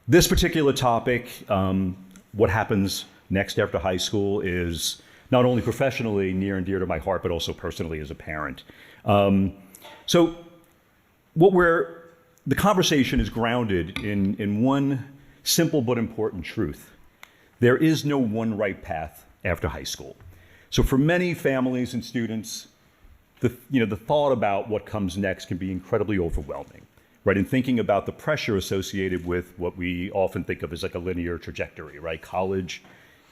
This particular topic, what happens next after high school, is not only professionally near and dear to my heart, but also personally as a parent. So the conversation is grounded in one simple but important truth. There is no one right path after high school. So for many families and students, the thought about what comes next can be incredibly overwhelming, right? And thinking about the pressure associated with what we often think of as like a linear trajectory, right? College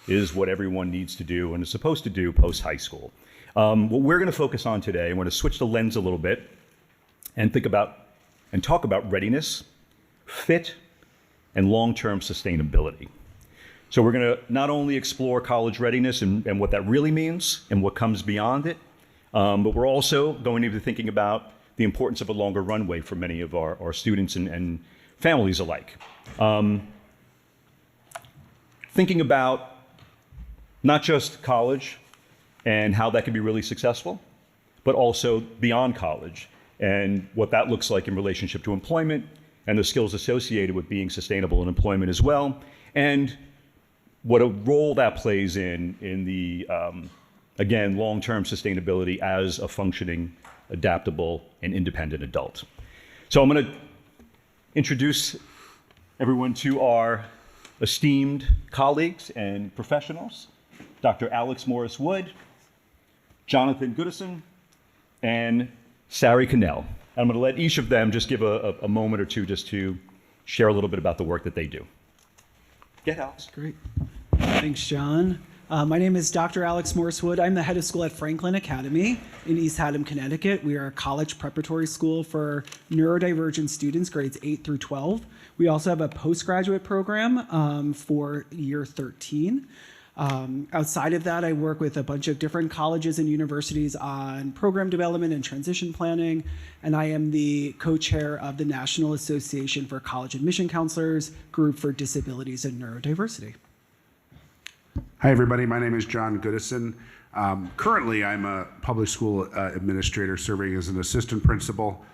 is what everyone needs to do and is supposed to do post high school. What we're going to focus on today, I'm going to switch the lens a little bit and talk about readiness, fit, and long-term sustainability. So we're going to not only explore college readiness and what that really means and what comes beyond it, but we're also going to be thinking about the importance of a longer runway for many of our students and families alike. Thinking about not just college and how that can be really successful, but also beyond college and what that looks like in relationship to employment and the skills associated with being sustainable in employment as well, and what a role that plays in the, again, long-term sustainability as a functioning, adaptable, and independent adult. So I'm going to introduce everyone to our esteemed colleagues and professionals, Dr. Alex Morris-Wood, Jonathan Goodison, and Sari Cannell. I'm going to let each of them just give a moment or two just to share a little bit about the work that they do. Get Alex. Great. Thanks, John. My name is Dr. Alex Morris-Wood. I'm the head of school at Franklin Academy in East Haddam, Connecticut. We are a college preparatory school for neurodivergent students, grades 8 through 12. We also have a postgraduate program for year 13. Outside of that, I work with a bunch of different colleges and universities on program development and transition planning, and I am the co-chair of the National Association for College Admission Counselors Group for Disabilities and Neurodiversity. Hi, everybody. My name is John Goodison. Currently, I'm a public school administrator serving as an assistant principal.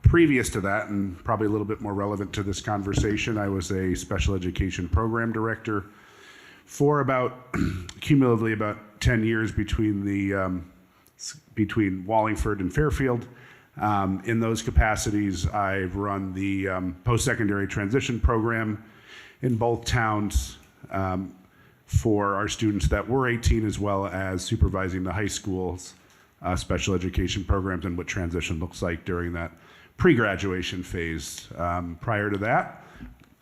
Previous to that, and probably a little bit more relevant to this conversation, I was a special education program director for cumulatively about 10 years between Wallingford and Fairfield. In those capacities, I've run the post-secondary transition program in both towns for our students that were 18, as well as supervising the high school's special education programs and what transition looks like during that pre-graduation phase. Prior to that,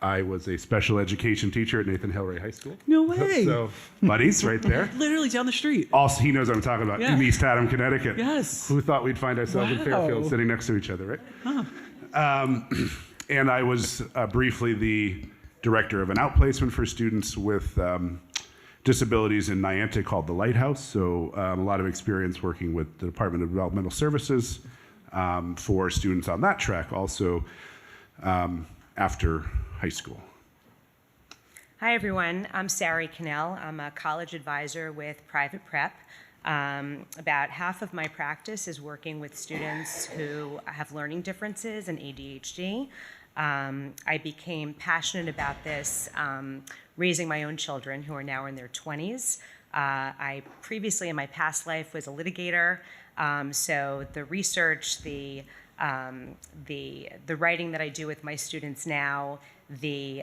I was a special education teacher at Nathan Hillary High School. No way. So, buddies right there. Literally down the street. Also, he knows what I'm talking about, Yeah. in East Haddam, Connecticut. Yes. Who thought we'd find ourselves in Fairfield sitting next to each other, right? Huh. And I was briefly the director of an outplacement for students with disabilities in Niantic called the Lighthouse. So a lot of experience working with the Department of Developmental Services for students on that track, also after high school. Hi, everyone. I'm Sari Cannell. I'm a college advisor with Private Prep. About half of my practice is working with students who have learning differences and ADHD. I became passionate about this raising my own children who are now in their 20s. I previously in my past life was a litigator, so the research, the writing that I do with my students now, the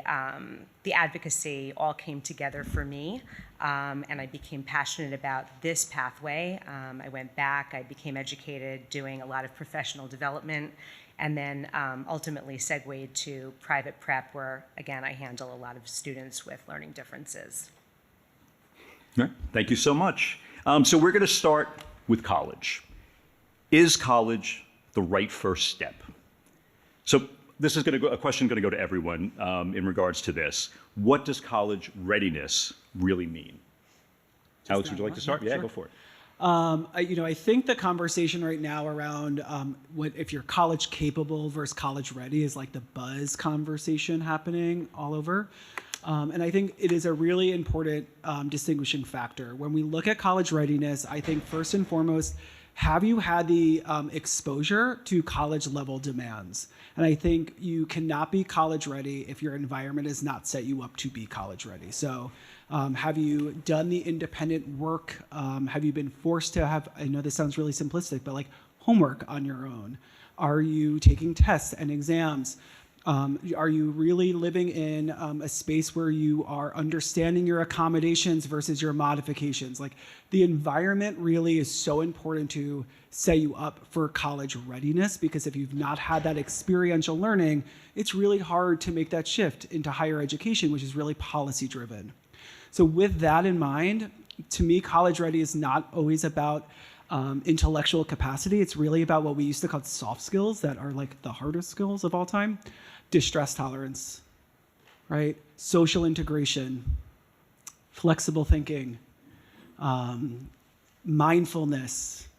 advocacy all came together for me, and I became passionate about this pathway. I went back, I became educated, doing a lot of professional development, and then ultimately segued to private prep, where, again, I handle a lot of students with learning differences. Thank you so much. So we're going to start with college. Is college the right first step? So this is a question going to go to everyone in regards to this. What does college readiness really mean? Alex, would you like to start? Yeah, Sure. go for it. I think the conversation right now around if you're college capable versus college ready is like the buzz conversation happening all over. And I think it is a really important distinguishing factor. When we look at college readiness, I think first and foremost have you had the exposure to college level demands? And I think you cannot be college ready if your environment has not set you up to be college ready. So have you done the independent work? Have you been forced to have, I know this sounds really simplistic, but like homework on your own? Are you taking tests and exams? Are you really living in a space where you are understanding your accommodations versus your modifications? Like the environment really is so important to set you up for college readiness, because if you've not had that experiential learning, it's really hard to make that shift into higher education, which is really policy driven. So with that in mind, to me, college ready is not always about intellectual capacity. It's really about what we used to call soft skills that are like the hardest skills of all time. Distress tolerance, right? Social integration, flexible thinking, mindfulness,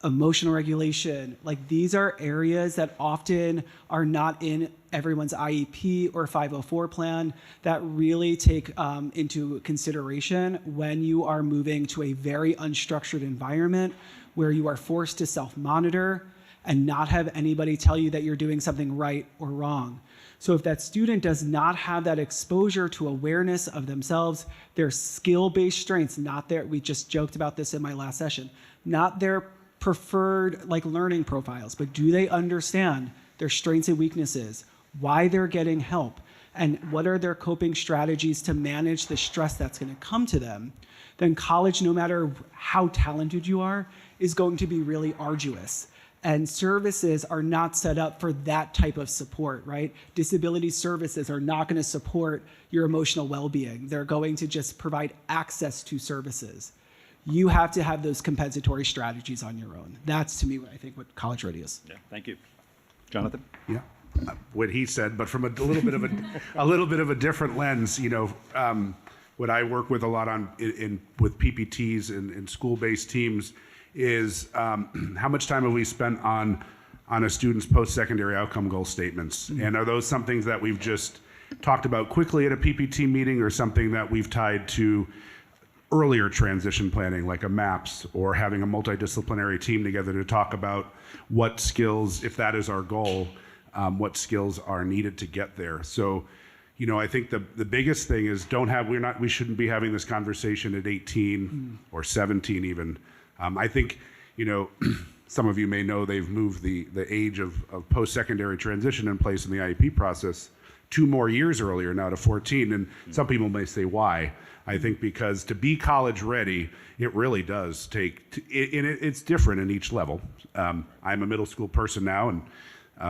emotional regulation. Like these are areas that often are not in everyone's IEP or 504 plan that really take into consideration when you are moving to a very unstructured environment where you are forced to self-monitor and not have anybody tell you that you're doing something right or wrong. So if that student does not have that exposure to awareness of themselves, their skill-based strengths, not their, we just joked about this in my last session, not their preferred like learning profiles, but do they understand their strengths and weaknesses, why they're getting help, and what are their coping strategies to manage the stress that's going to come to them, then college, no matter how talented you are, is going to be really arduous. And services are not set up for that type of support, right? Disability services are not going to support your emotional well-being. They're going to just provide access to services. You have to have those compensatory strategies on your own. That's, to me, I think, what college ready is. Yeah, thank you. Jonathan? Yeah, what he said, but from a little bit of a different lens. You know, what I work with a lot on with PPTs and school-based teams is how much time have we spent on a student's post-secondary outcome goal statements, and are those some things that we've just talked about quickly at a PPT meeting, or something that we've tied to earlier transition planning, like a MAPS, or having a multidisciplinary team together to talk about what skills, if that is our goal, what skills are needed to get there. So, you know, I think the biggest thing is we shouldn't be having this conversation at 18 or 17 even. I think, you know, some of you may know they've moved the age of post-secondary transition in place in the IEP process 2 more years earlier, now to 14. And some people may say, why? I think because to be college ready, it really does take, it's different in each level. I'm a middle school person now, and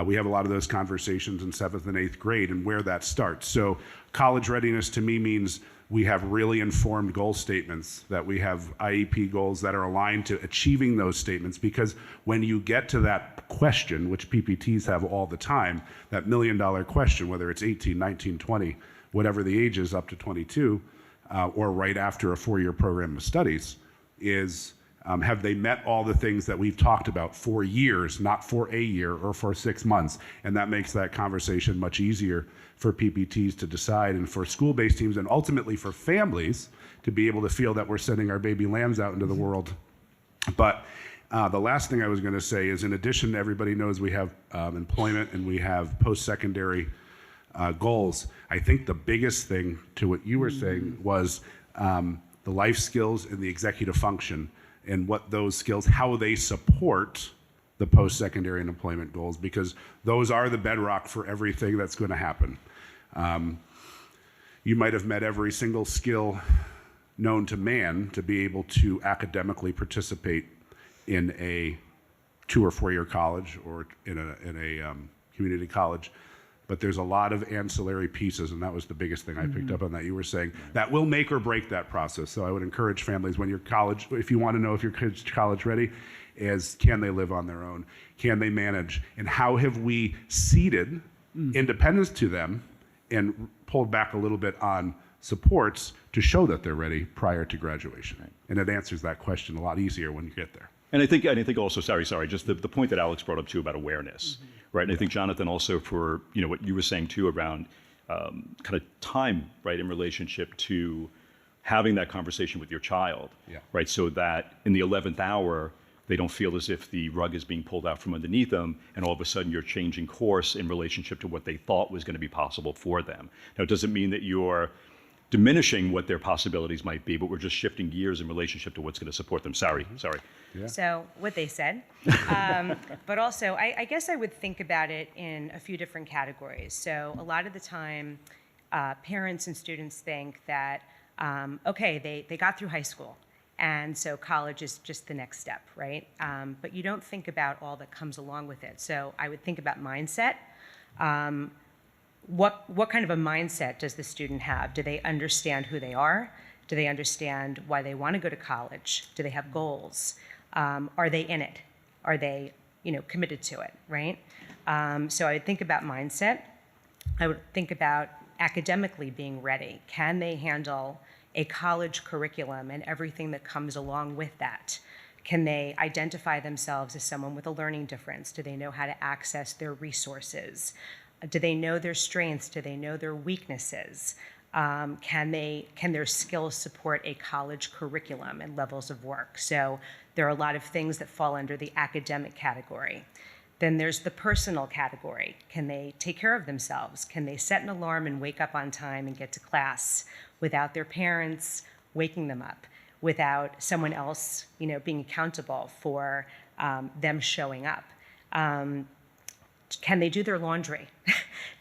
we have a lot of those conversations in 7th and 8th grade and where that starts. So college readiness to me means we have really informed goal statements, that we have IEP goals that are aligned to achieving those statements, because when you get to that question, which PPTs have all the time, that $1 million question, whether it's 18, 19, 20, whatever the age is up to 22, or right after a 4-year program of studies, is have they met all the things that we've talked about for years, not for a year or for 6 months? And that makes that conversation much easier for PPTs to decide, and for school-based teams, and ultimately for families to be able to feel that we're sending our baby lambs out into the world. But the last thing I was going to say is, in addition, everybody knows we have employment and we have post-secondary goals. I think the biggest thing to what you were saying was the life skills and the executive function, and what those skills, how they support the post-secondary and employment goals, because those are the bedrock for everything that's going to happen. You might have met every single skill known to man to be able to academically participate in a 2 or 4 year college, or in a community college. But there's a lot of ancillary pieces, and that was the biggest thing I picked up on that you were saying, that will make or break that process. So I would encourage families, when you're college, if you want to know if your kid's college ready, is can they live on their own? Can they manage? And how have we seeded independence to them and pulled back a little bit on supports to show that they're ready prior to graduation? Right. And it answers that question a lot easier when you get there. And I think also, sorry, just the point that Alex brought up too about awareness, right? And I think, Jonathan, also for, you know, what you were saying too around kind of time, right, in relationship to having that conversation with your child, right? So that in the 11th hour, They don't feel as if the rug is being pulled out from underneath them, and all of a sudden you're changing course in relationship to what they thought was going to be possible for them. Now, it doesn't mean that you're diminishing what their possibilities might be, but we're just shifting gears in relationship to what's going to support them. Sorry. Yeah. So what they said. But also, I guess I would think about it in a few different categories. So a lot of the time, parents and students think that, okay, they got through high school, and so college is just the next step, right? But you don't think about all that comes along with it. So I would think about mindset. What kind of a mindset does the student have? Do they understand who they are? Do they understand why they want to go to college? Do they have goals? Are they in it? Are they, committed to it, right? So I would think about mindset. I would think about academically being ready. Can they handle a college curriculum and everything that comes along with that? Can they identify themselves as someone with a learning difference? Do they know how to access their resources? Do they know their strengths? Do they know their weaknesses? Can their skills support a college curriculum and levels of work? So there are a lot of things that fall under the academic category. Then there's the personal category. Can they take care of themselves? Can they set an alarm and wake up on time and get to class without their parents waking them up, without someone else, being accountable for them showing up? Can they do their laundry?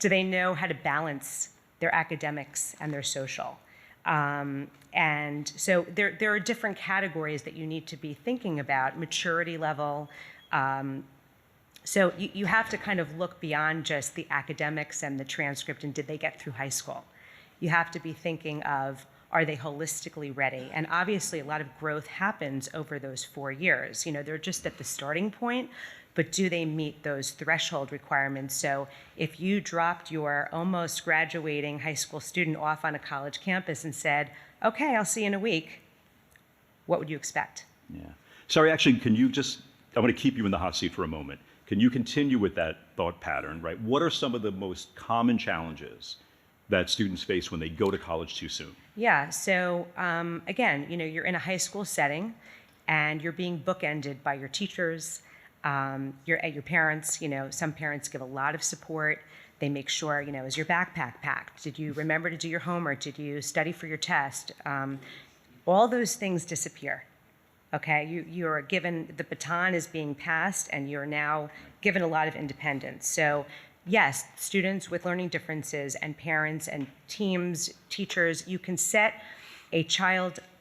Do they know how to balance their academics and their social? And so there are different categories that you need to be thinking about, maturity level. So you have to kind of look beyond just the academics and the transcript and did they get through high school. You have to be thinking of, are they holistically ready? And obviously a lot of growth happens over those 4 years. They're just at the starting point, but do they meet those threshold requirements? So if you dropped your almost graduating high school student off on a college campus and said, okay, I'll see you in a week, what would you expect? Yeah. Sorry, actually, I want to keep you in the hot seat for a moment. Can you continue with that thought pattern, right? What are some of the most common challenges that students face when they go to college too soon? Yeah, so again, you're in a high school setting and you're being bookended by your teachers, your parents. Some parents give a lot of support. They make sure, is your backpack packed? Did you remember to do your homework? Did you study for your test? All those things disappear. Okay, you're given, the baton is being passed and you're now given a lot of independence. So yes, students with learning differences and parents and teams, teachers, you can set a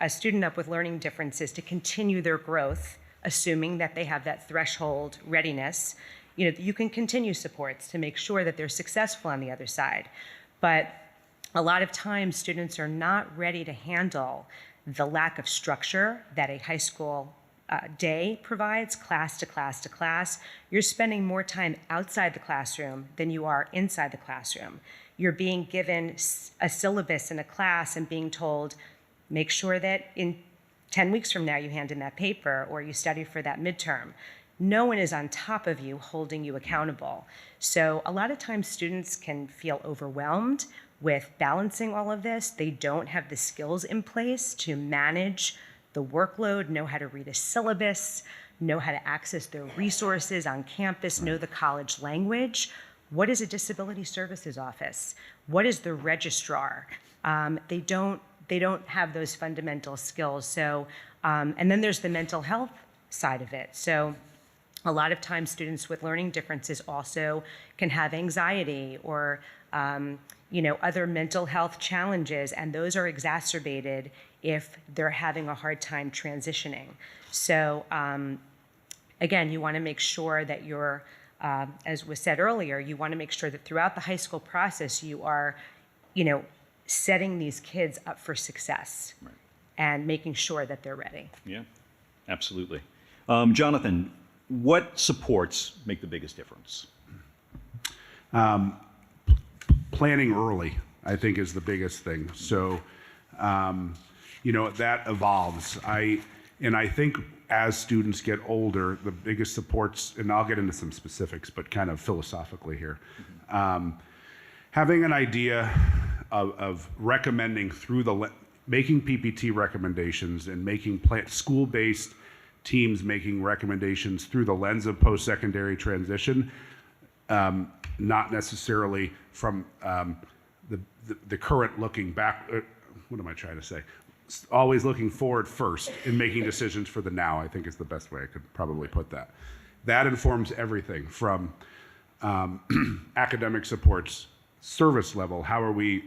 student up with learning differences to continue their growth, assuming that they have that threshold readiness. You can continue supports to make sure that they're successful on the other side. But a lot of times students are not ready to handle the lack of structure that a high school day provides, class to class to class. You're spending more time outside the classroom than you are inside the classroom. You're being given a syllabus in a class and being told, make sure that in 10 weeks from now you hand in that paper or you study for that midterm. No one is on top of you holding you accountable. So a lot of times students can feel overwhelmed with balancing all of this. They don't have the skills in place to manage the workload, know how to read a syllabus, know how to access their resources on campus, know the college language. What is a disability services office? What is the registrar? They don't have those fundamental skills. So, and then there's the mental health side of it. So a lot of times students with learning differences also can have anxiety or other mental health challenges, and those are exacerbated if they're having a hard time transitioning. So again, you want to make sure that you're, as was said earlier, you want to make sure that throughout the high school process you are, setting these kids up for success, right, and making sure that they're ready. Yeah, absolutely. Jonathan, what supports make the biggest difference? Planning early, I think, is the biggest thing. So, that evolves. I think as students get older, the biggest supports, and I'll get into some specifics, but kind of philosophically here, having an idea of recommending making PPT recommendations and making school-based teams making recommendations through the lens of post-secondary transition, not necessarily from the current looking back. What am I trying to say? Always looking forward first in making decisions for the now, I think is the best way I could probably put that. That informs everything from academic supports, service level. How are we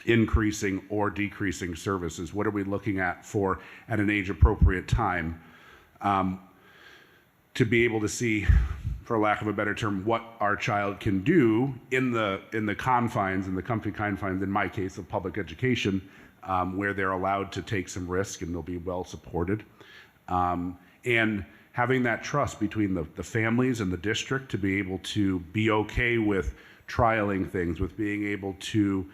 increasing or decreasing services? What are we looking at for at an age appropriate time to be able to see, for lack of a better term, what our child can do in the confines, in the comfy confines, in my case, of public education, where they're allowed to take some risk and they'll be well supported. And having that trust between the families and the district to be able to be okay with trialing things, with being able to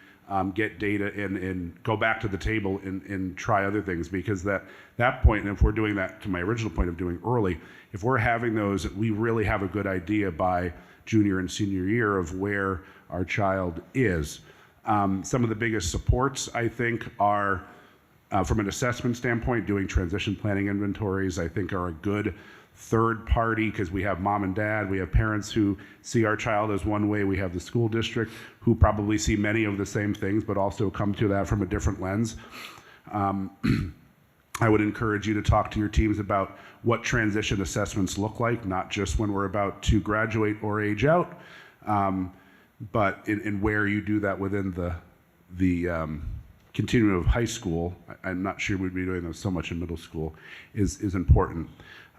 get data and go back to the table and try other things, because that point, and if we're doing that to my original point of doing early, if we're having those, we really have a good idea by junior and senior year of where our child is. Some of the biggest supports, I think, are from an assessment standpoint, doing transition planning inventories, I think, are a good third party, because we have mom and dad, we have parents who see our child as one way, we have the school district who probably see many of the same things but also come to that from a different lens. I would encourage you to talk to your teams about what transition assessments look like, not just when we're about to graduate or age out, but in where you do that within the continuum of high school. I'm not sure we'd be doing those so much in middle school, is important.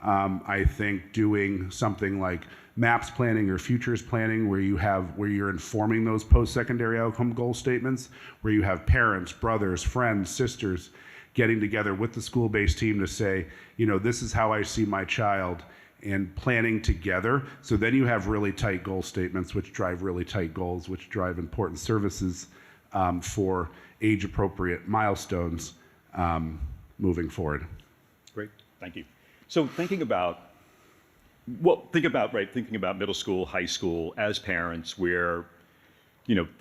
I think doing something like MAPS planning or futures planning, where you're informing those post-secondary outcome goal statements, where you have parents, brothers, friends, sisters getting together with the school-based team to say, this is how I see my child, and planning together. So then you have really tight goal statements, which drive really tight goals, which drive important services for age-appropriate milestones moving forward. Great, thank you. So thinking about middle school, high school, as parents, we're,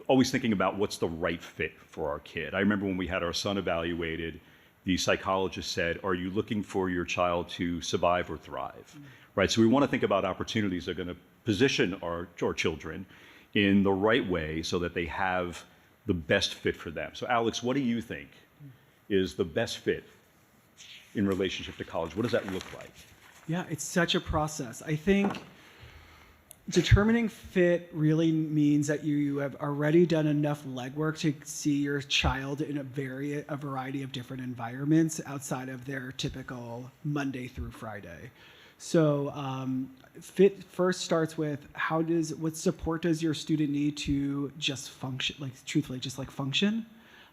always thinking about what's the right fit for our kid. I remember when we had our son evaluated, the psychologist said, are you looking for your child to survive or thrive? Right, so we want to think about opportunities that are going to position our children in the right way so that they have the best fit for them. So Alex, what do you think is the best fit in relationship to college? What does that look like? Yeah, it's such a process. I think determining fit really means that you have already done enough legwork to see your child in a variety of different environments outside of their typical Monday through Friday. So fit first starts with what support does your student need to just function, just function?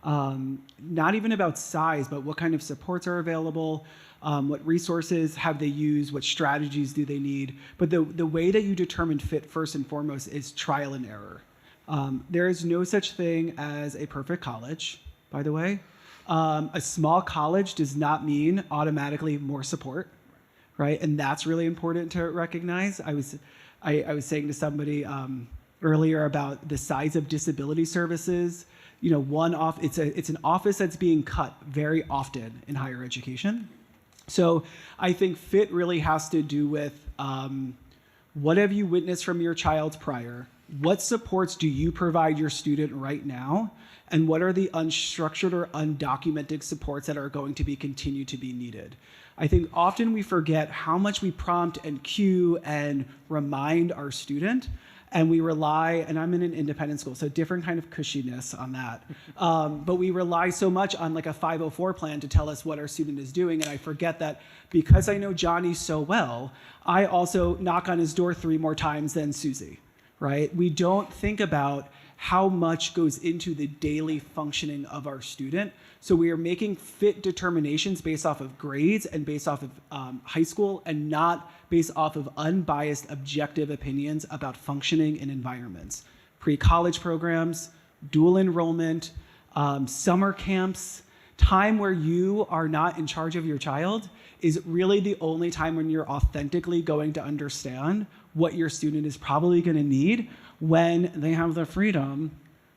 Not even about size, but what kind of supports are available, what resources have they used, what strategies do they need. But the way that you determine fit first and foremost is trial and error. There is no such thing as a perfect college, by the way. A small college does not mean automatically more support, right? And that's really important to recognize. I was saying to somebody earlier about the size of disability services. It's an office that's being cut very often in higher education. So I think fit really has to do with what have you witnessed from your child prior? What supports do you provide your student right now? And what are the unstructured or undocumented supports that are going to continue to be needed? I think often we forget how much we prompt and cue and remind our student. And we rely, and I'm in an independent school, so different kind of cushiness on that. But we rely so much on like a 504 plan to tell us what our student is doing. And I forget that because I know Johnny so well, I also knock on his door 3 more times than Susie, right? We don't think about how much goes into the daily functioning of our student. So we are making fit determinations based off of grades and based off of high school, and not based off of unbiased, objective opinions about functioning in environments. Pre-college programs, dual enrollment, summer camps, time where you are not in charge of your child is really the only time when you're authentically going to understand what your student is probably going to need when they have the freedom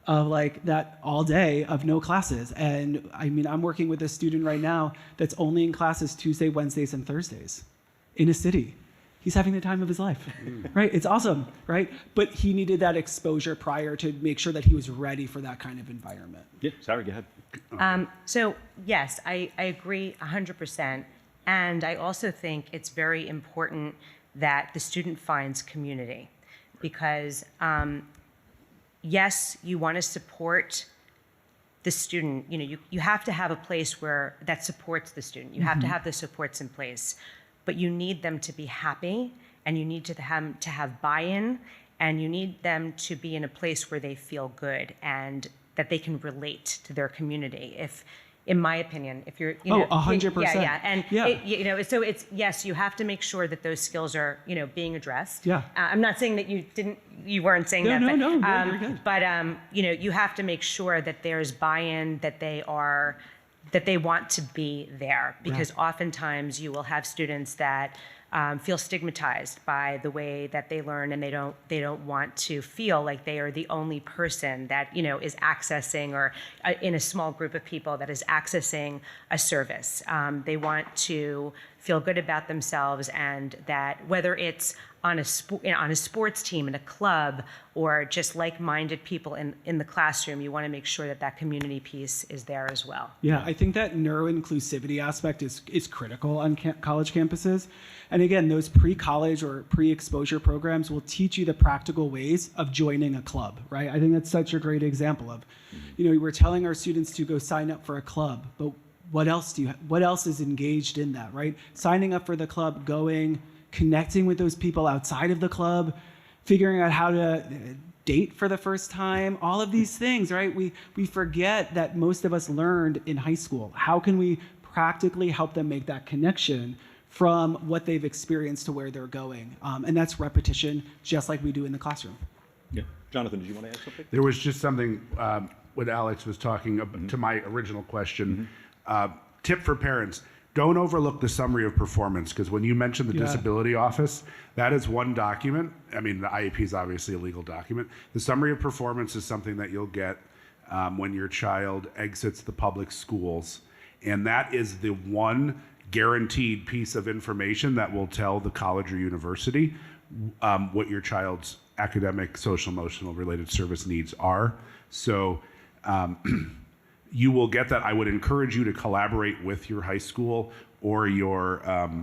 of like that all day of no classes. And I mean, I'm working with a student right now that's only in classes Tuesday, Wednesdays, and Thursdays. in a city. He's having the time of his life, right? It's awesome, right? But he needed that exposure prior to make sure that he was ready for that kind of environment. Yeah, Sarah, go ahead. So yes, I agree 100%. And I also think it's very important that the student finds community because yes, you want to support the student. You have to have a place that supports the student. You have to have the supports in place, but you need them to be happy, and you need to have buy-in, and you need them to be in a place where they feel good and that they can relate to their community. In my opinion, if you're, 100%. yeah, and Yeah. so it's yes, you have to make sure that those skills are being addressed. Yeah. I'm not saying that you weren't saying that. No, but, no, you're good. But you have to make sure that there's buy-in, that they want to be there, because oftentimes you will have students that feel stigmatized by the way that they learn, and they don't want to feel like they are the only person that is accessing, or in a small group of people that is accessing a service. They want to feel good about themselves, and that whether it's on a sports team, in a club, or just like-minded people in the classroom, you want to make sure that community piece is there as well. Yeah, I think that neuro-inclusivity aspect is critical on college campuses. And again, those pre-college or pre-exposure programs will teach you the practical ways of joining a club, right? I think that's such a great example of, we're telling our students to go sign up for a club, but what else is engaged in that, right? Signing up for the club, going, connecting with those people outside of the club, figuring out how to date for the first time, all of these things, right? We forget that most of us learned in high school. How can we practically help them make that connection from what they've experienced to where they're going? And that's repetition, just like we do in the classroom. Yeah. Jonathan, did you want to add something? There was just something when Alex was talking to my original question. Tip for parents: don't overlook the summary of performance, because when you mentioned the disability office, that is one document. I mean, the IEP is obviously a legal document. The summary of performance is something that you'll get when your child exits the public schools. And that is the one guaranteed piece of information that will tell the college or university what your child's academic, social, emotional related service needs are. So you will get that. I would encourage you to collaborate with your high school or your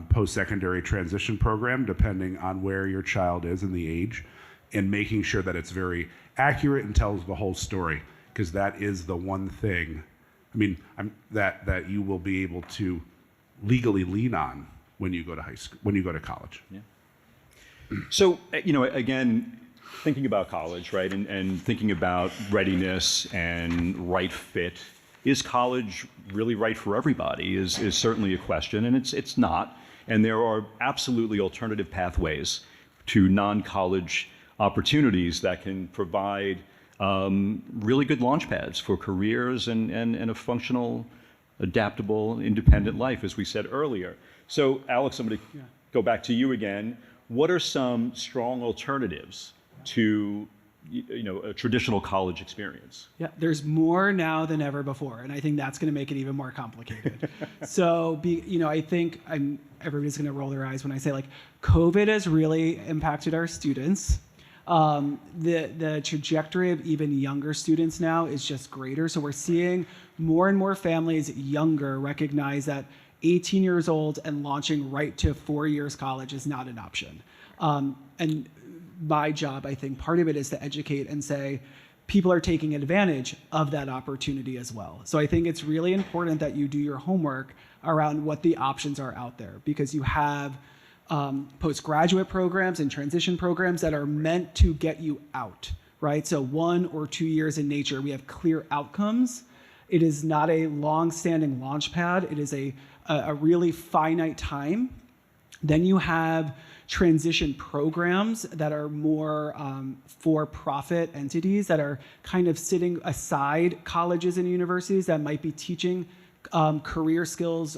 post-secondary transition program, depending on where your child is in the age, and making sure that it's very accurate and tells the whole story, because that is the one thing, that you will be able to legally lean on when you go to high school, when you go to college. Yeah. So, again, thinking about college, right, and thinking about readiness and right fit, is college really right for everybody is certainly a question, and it's not. And there are absolutely alternative pathways to non-college opportunities that can provide really good launch pads for careers and a functional, adaptable, independent life, as we said earlier. So, Alex, I'm going to go back to you again. What are some strong alternatives to a traditional college experience? Yeah, there's more now than ever before, and I think that's going to make it even more complicated. So, I think everybody's going to roll their eyes when I say, COVID has really impacted our students. The trajectory of even younger students now is just greater. So we're seeing more and more families younger recognize that 18 years old and launching right to 4 years college is not an option. And my job, I think, part of it is to educate and say, people are taking advantage of that opportunity as well. So I think it's really important that you do your homework around what the options are out there, because you have postgraduate programs and transition programs that are meant to get you out, right? So 1 or 2 years in nature, we have clear outcomes. It is not a long-standing launch pad. It is a really finite time. Then you have transition programs that are more for-profit entities that are kind of sitting aside colleges and universities that might be teaching career skills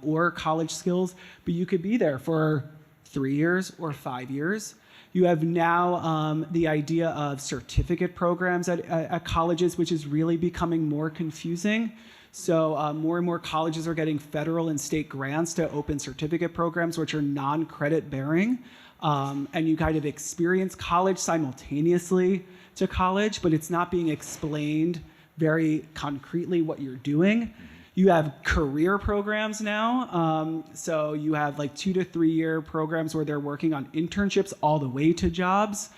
or college skills, but you could be there for 3 years or 5 years. You have now the idea of certificate programs at colleges, which is really becoming more confusing. So more and more colleges are getting federal and state grants to open certificate programs, which are non-credit bearing. And you kind of experience college simultaneously to college, but it's not being explained very concretely what you're doing. You have career programs now. So you have like 2 to 3 year programs where they're working on internships all the way to jobs.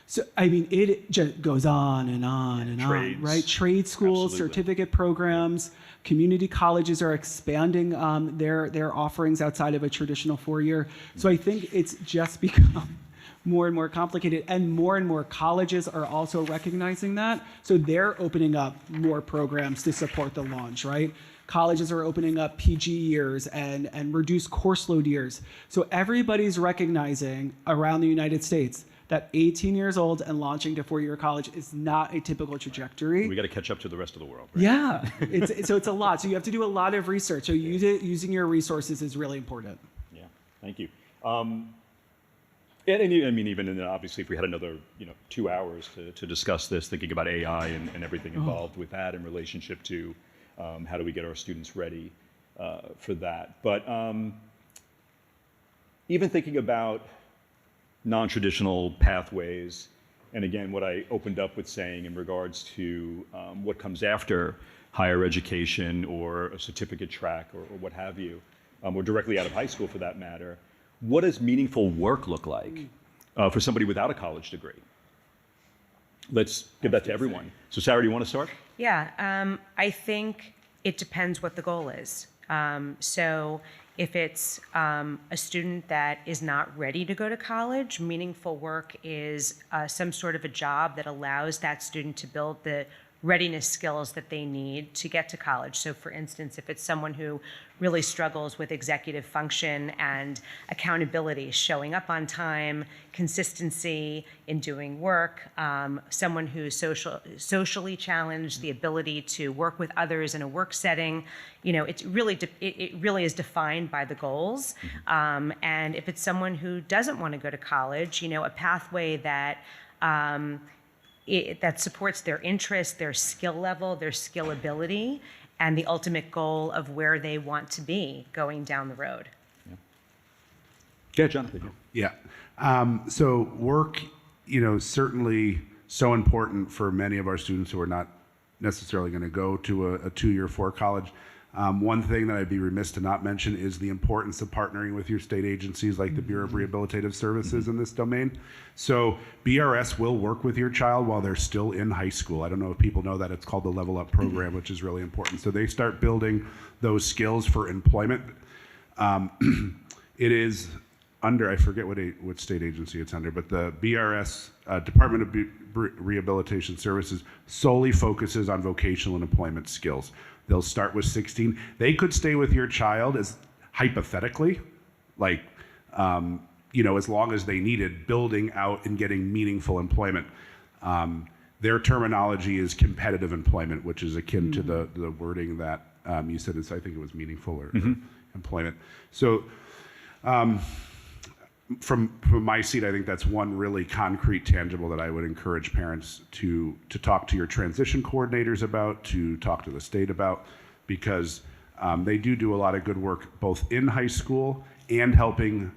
So, I mean, it just goes on and on and Trades. on, right? Trade schools, Absolutely. certificate programs, community colleges are expanding their offerings outside of a traditional 4-year. So I think it's just become more and more complicated, and more colleges are also recognizing that. So they're opening up more programs to support the launch, right? Colleges are opening up PG years and reduced course load years. So everybody's recognizing around the United States that 18 years old and launching to 4-year college is not a typical trajectory. We got to catch up to the rest of the world. Right? Yeah, it's a lot. So you have to do a lot of research. So using your resources is really important. Yeah, thank you. And I mean, even obviously, if we had another 2 hours to discuss this, thinking about AI and everything involved with that in relationship to how do we get our students ready for that. But even thinking about non-traditional pathways, and again, what I opened up with saying in regards to what comes after higher education or a certificate track or what have you, or directly out of high school for that matter, what does meaningful work look like for somebody without a college degree? Let's give that to everyone. So Sarah, do you want to start? Yeah, I think it depends what the goal is. So if it's a student that is not ready to go to college, meaningful work is some sort of a job that allows that student to build the readiness skills that they need to get to college. So for instance, if it's someone who really struggles with executive function and accountability, showing up on time, consistency in doing work, someone who's socially challenged, the ability to work with others in a work setting, it really is defined by the goals. And if it's someone who doesn't want to go to college, a pathway that that supports their interest, their skill level, their skill ability, and the ultimate goal of where they want to be going down the road. Yeah, Jonathan. Yeah. So work, certainly so important for many of our students who are not necessarily going to go to a 2-year 4 college. One thing that I'd be remiss to not mention is the importance of partnering with your state agencies like the Bureau of Rehabilitative Services in this domain. So BRS will work with your child while they're still in high school. I don't know if people know that it's called the Level Up program, which is really important. So they start building those skills for employment. It is under, I forget what state agency it's under, but the BRS, Department of Rehabilitation Services, solely focuses on vocational and employment skills. They'll start with 16. They could stay with your child as hypothetically, like, as long as they needed, building out and getting meaningful employment. Their terminology is competitive employment, which is akin to the wording that you said. I think it was meaningful or employment. So from my seat, I think that's one really concrete, tangible that I would encourage parents to talk to your transition coordinators about, to talk to the state about, because they do a lot of good work both in high school and helping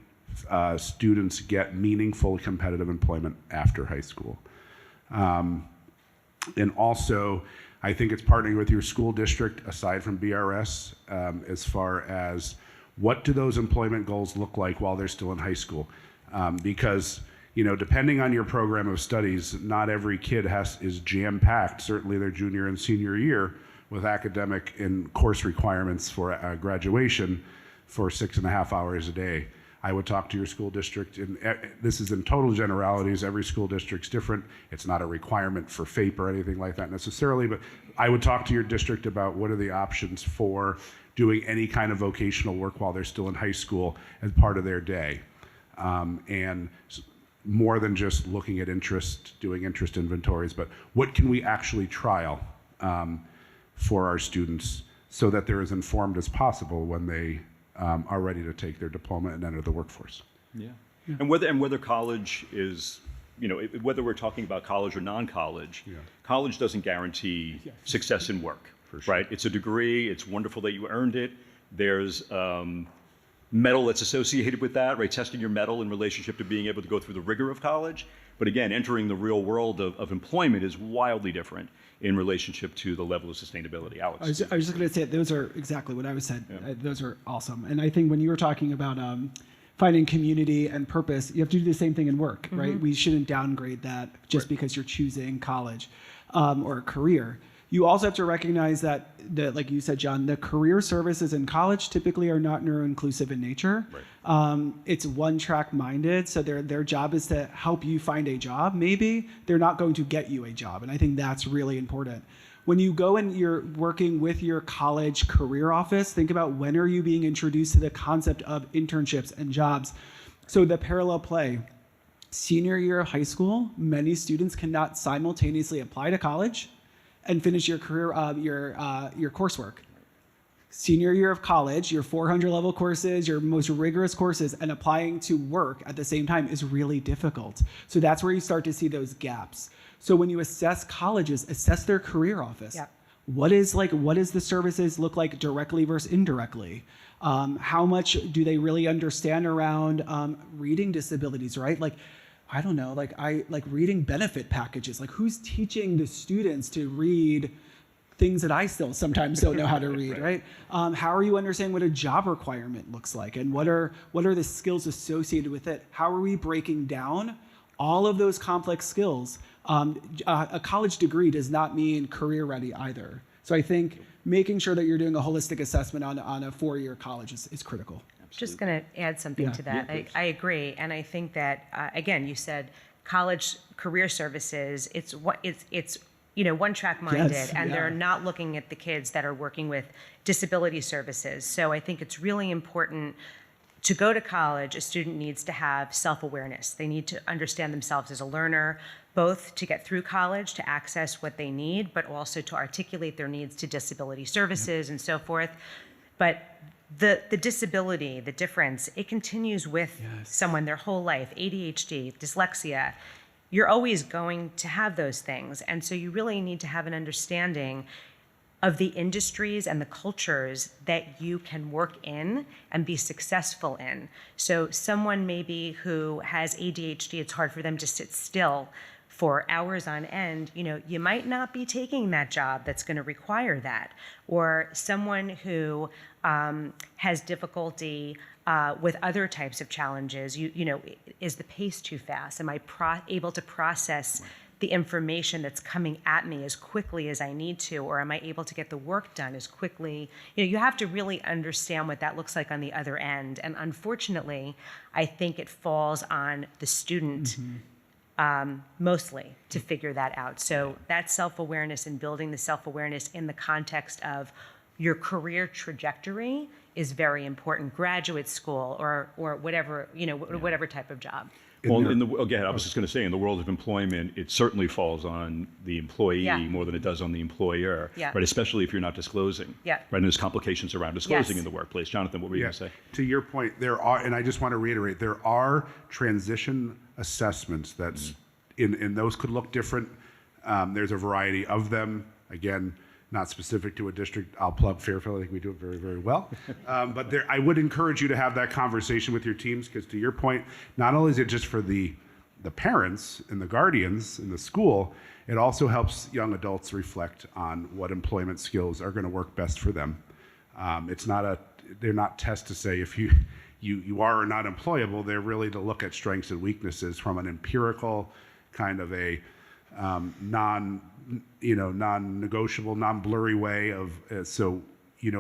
students get meaningful competitive employment after high school. And also, I think it's partnering with your school district aside from BRS as far as what do those employment goals look like while they're still in high school? Because, depending on your program of studies, not every kid is jam-packed, certainly their junior and senior year, with academic and course requirements for graduation for 6.5 hours a day. I would talk to your school district, and this is in total generalities, every school district's different. It's not a requirement for FAPE or anything like that necessarily, but I would talk to your district about what are the options for doing any kind of vocational work while they're still in high school as part of their day. And more than just looking at doing interest inventories, but what can we actually trial for our students so that they're as informed as possible when they are ready to take their diploma and enter the workforce. Yeah. And whether college is, whether we're talking about college or non-college, college doesn't guarantee success in work, right? It's a degree. It's wonderful that you earned it. There's mettle that's associated with that, right? Testing your mettle in relationship to being able to go through the rigor of college. But again, entering the real world of employment is wildly different in relationship to the level of sustainability. Alex. I was just going to say those are exactly what I was said. Those are awesome. And I think when you were talking about finding community and purpose, you have to do the same thing in work, right? We shouldn't downgrade that just because you're choosing college or a career. You also have to recognize that, like you said, John, the career services in college typically are not neuro-inclusive in nature. Right. It's one-track minded, so their job is to help you find a job, maybe. They're not going to get you a job, and I think that's really important. When you go and you're working with your college career office, think about when are you being introduced to the concept of internships and jobs. So the parallel play. Senior year of high school, many students cannot simultaneously apply to college and finish your career, your coursework. Senior year of college, your 400 level courses, your most rigorous courses, and applying to work at the same time is really difficult. So that's where you start to see those gaps. So when you assess colleges, assess their career office. Yep. What does the services look like directly versus indirectly? How much do they really understand around reading disabilities, right? I don't know, reading benefit packages. Who's teaching the students to read things that I still sometimes don't know how to read, right? How are you understanding what a job requirement looks like? And what are the skills associated with it? How are we breaking down all of those complex skills? A college degree does not mean career ready either. So I think making sure that you're doing a holistic assessment on a 4-year college is critical. Just going to add something to that. I agree, and I think that again, you said college career services. It's one track minded, and they're not looking at the kids that are working with disability services. So I think it's really important to go to college. A student needs to have self-awareness. They need to understand themselves as a learner, both to get through college, to access what they need, but also to articulate their needs to disability services and so forth. But the disability, the difference, it continues with someone their whole life. ADHD, dyslexia, you're always going to have those things. And so you really need to have an understanding of the industries and the cultures that you can work in and be successful in. So someone maybe who has ADHD, it's hard for them to sit still for hours on end. You might not be taking that job that's going to require that. Or someone who has difficulty with other types of challenges. Is the pace too fast? Am I able to process the information that's coming at me as quickly as I need to, or am I able to get the work done as quickly? You have to really understand what that looks like on the other end. And unfortunately, I think it falls on the student mostly to figure that out. So that self-awareness and building the self-awareness in the context of your career trajectory is very important. Graduate school or whatever, whatever type of job. Well, I was just going to say, in the world of employment, it certainly falls on the employee more than it does on the employer, right? Especially if you're not disclosing, right? And there's complications around disclosing in the workplace. Jonathan, what were you going to say? To your point, there are, and I just want to reiterate, there are transition assessments that's and those could look different. There's a variety of them. Again, not specific to a district. I'll plug Fairfield. I think we do it very, very well. But I would encourage you to have that conversation with your teams, because to your point, not only is it just for the parents and the guardians in the school, it also helps young adults reflect on what employment skills are going to work best for them. They're not tests to say if you are or not employable. They're really to look at strengths and weaknesses from an empirical kind of a non-negotiable, non-blurry way of so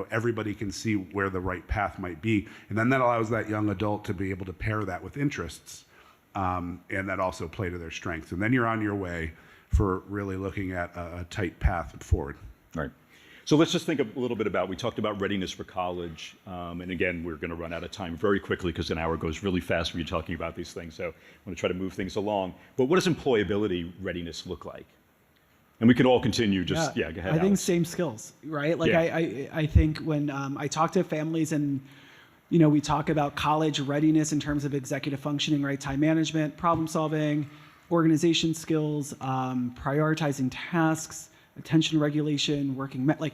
everybody can see where the right path might be, and then that allows that young adult to be able to pair that with interests, and that also play to their strengths, and then you're on your way for really looking at a tight path forward. Right. So let's just think a little bit about, we talked about readiness for college, and again, we're going to run out of time very quickly because an hour goes really fast when you're talking about these things, so I'm going to try to move things along. But what does employability readiness look like? And we can all continue, go ahead, I think same skills, right? I think when I talk to families and we talk about college readiness in terms of executive functioning, right? Time management, problem solving, organization skills, prioritizing tasks, attention regulation, like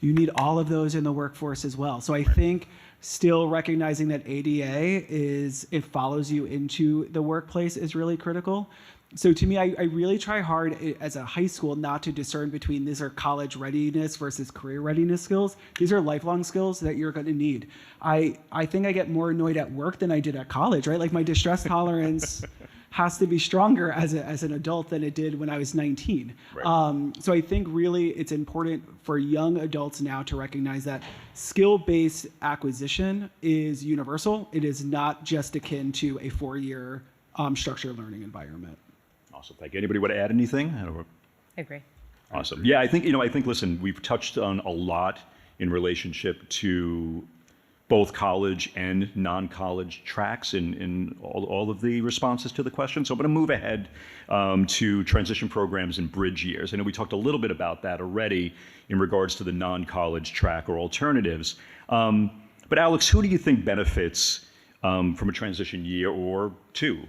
you need all of those in the workforce as well. So I think still recognizing that ADA it follows you into the workplace is really critical. So to me, I really try hard as a high school not to discern between these are college readiness versus career readiness skills. These are lifelong skills that you're going to need. I think I get more annoyed at work than I did at college, right? Like my distress tolerance has to be stronger as an adult than it did when I was 19. Right. So I think really it's important for young adults now to recognize that skill-based acquisition is universal. It is not just akin to a 4-year structured learning environment. Awesome. Thank you. Anybody want to add anything? I agree. Awesome. Yeah, I think, listen, we've touched on a lot in relationship to both college and non-college tracks in all of the responses to the question. So I'm going to move ahead to transition programs and bridge years. I know we talked a little bit about that already in regards to the non-college track or alternatives. But Alex, who do you think benefits from a transition year or two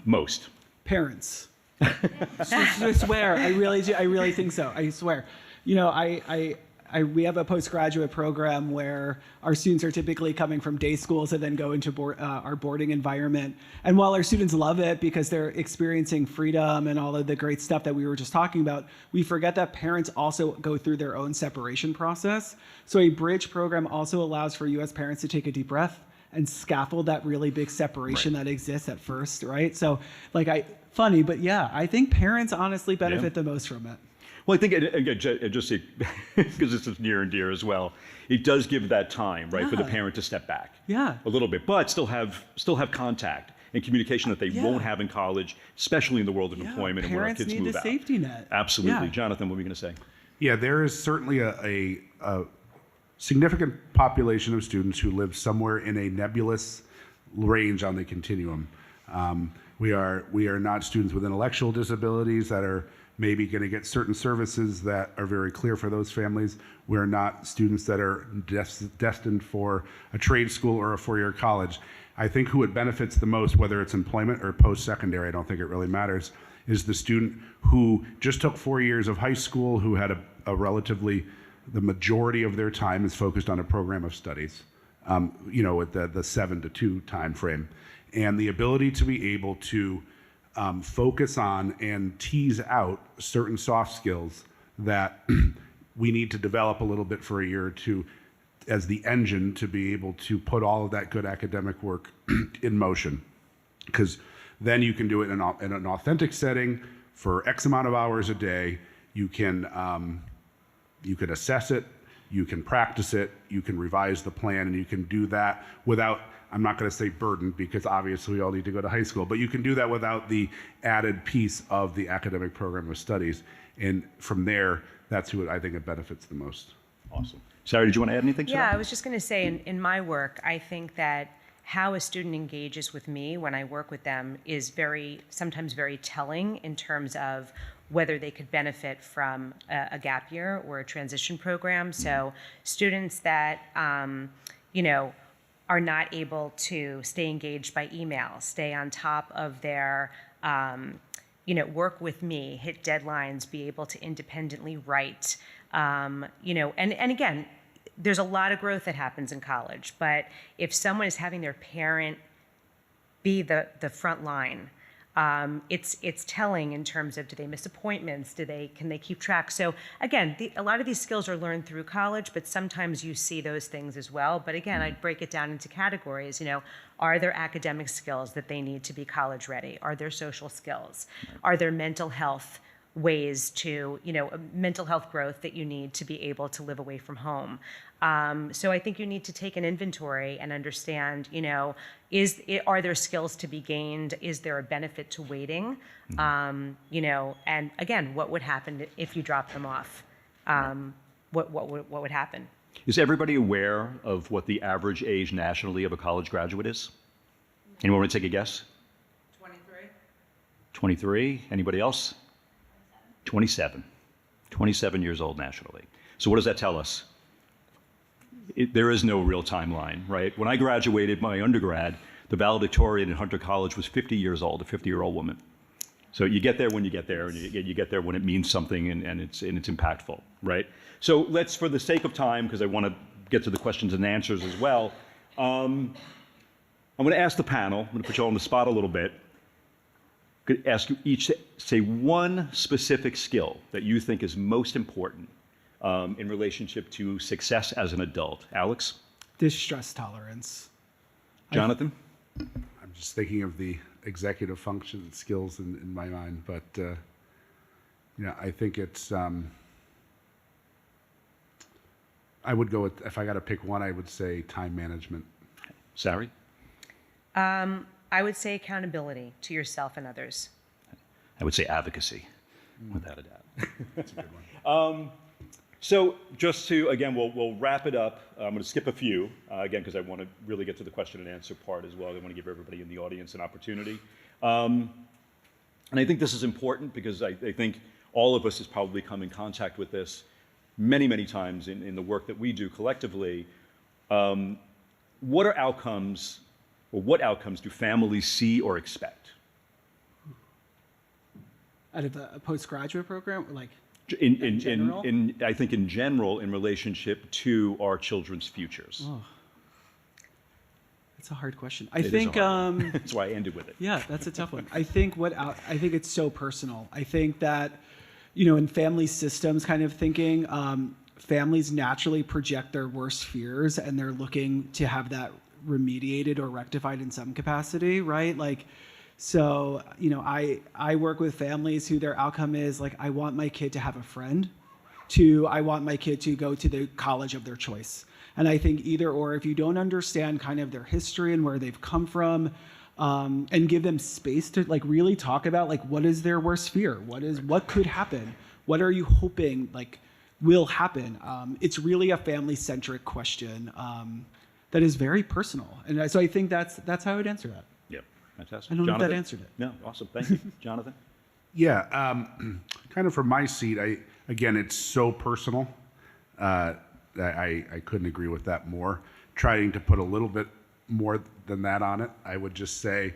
most? Parents. I swear, I really do. I really think so. I swear. We have a postgraduate program where our students are typically coming from day schools and then go into our boarding environment. And while our students love it because they're experiencing freedom and all of the great stuff that we were just talking about, we forget that parents also go through their own separation process. So a bridge program also allows for you as parents to take a deep breath and scaffold that really big separation that exists at first, right? So funny, but yeah, I think parents honestly benefit the most from it. Well, I think, again, just because this is near and dear as well, it does give that time, right, for the parent to step back a little bit, but still have contact and communication that they won't have in college, especially in the world of employment and where our kids move out. Parents need the safety net. Absolutely. Jonathan, what were you going to say? Yeah, there is certainly a significant population of students who live somewhere in a nebulous range on the continuum. We are not students with intellectual disabilities that are maybe going to get certain services that are very clear for those families. We're not students that are destined for a trade school or a 4-year college. I think who it benefits the most, whether it's employment or post-secondary, I don't think it really matters, is the student who just took 4 years of high school, who had a relatively, the majority of their time is focused on a program of studies, with the 7 to 2 time frame. And the ability to be able to focus on and tease out certain soft skills that we need to develop a little bit for a year or two as the engine to be able to put all of that good academic work in motion. Because then you can do it in an authentic setting for X amount of hours a day. You can assess it, you can practice it, you can revise the plan, and you can do that without, I'm not going to say burden because obviously we all need to go to high school, but you can do that without the added piece of the academic program of studies. And from there, that's who I think it benefits the most. Awesome. Sarah, did you want to add anything to that? Yeah, I was just going to say in my work, I think that how a student engages with me when I work with them is sometimes very telling in terms of whether they could benefit from a gap year or a transition program. So students that, are not able to stay engaged by email, stay on top of their, work with me, hit deadlines, be able to independently write, and again, there's a lot of growth that happens in college, but if someone is having their parent be the front line, it's telling in terms of, do they miss appointments? Can they keep track? So again, a lot of these skills are learned through college, but sometimes you see those things as well. But again, I'd break it down into categories. Are there academic skills that they need to be college ready? Are there social skills? Are there mental health ways to, mental health growth that you need to be able to live away from home? So I think you need to take an inventory and understand, are there skills to be gained? Is there a benefit to waiting? And again, what would happen if you drop them off? What would happen? Is everybody aware of what the average age nationally of a college graduate is? Anyone want to take a guess? 23. 23. Anybody else? 27. 27 years old nationally. So what does that tell us? there is no real timeline, right? When I graduated my undergrad, the valedictorian at Hunter College was 50 years old, a 50-year-old woman. So you get there when you get there, and you get there when it means something and it's impactful, right? So let's, for the sake of time, because I want to get to the questions and answers as well, I'm going to ask the panel, I'm going to put you all on the spot a little bit. I'm going to ask you each to say one specific skill that you think is most important in relationship to success as an adult. Alex? Distress tolerance. Jonathan? I'm just thinking of the executive function skills in my mind, but I think it's. I would go with, if I got to pick one, I would say time management. Sari? I would say accountability to yourself and others. I would say advocacy, without a doubt. That's a good one. So just to, again, we'll wrap it up. I'm going to skip a few, again, because I want to really get to the question and answer part as well. I want to give everybody in the audience an opportunity. And I think this is important because I think all of us has probably come in contact with this many, many times in the work that we do collectively. What are outcomes, or what outcomes do families see or expect? Out of a postgraduate program, or like In general? I think in general, in relationship to our children's futures. Oh, that's a hard question. I It is a think hard one. That's why I ended with it. yeah, that's a tough one. I think it's so personal. I think that, in family systems kind of thinking, families naturally project their worst fears and they're looking to have that remediated or rectified in some capacity, right? Like, so, I work with families who their outcome is like, I want my kid to have a friend, to I want my kid to go to the college of their choice. And I think either or, if you don't understand kind of their history and where they've come from, and give them space to like really talk about like, what is their worst fear? What could happen? What are you hoping like will happen? It's really a family-centric question that is very personal. And so I think that's how I would answer that. Yep, fantastic. I don't know if that Jonathan? answered it. No, awesome, thank you. Jonathan? Yeah, kind of from my seat, again, it's so personal. I couldn't agree with that more. Trying to put a little bit more than that on it, I would just say,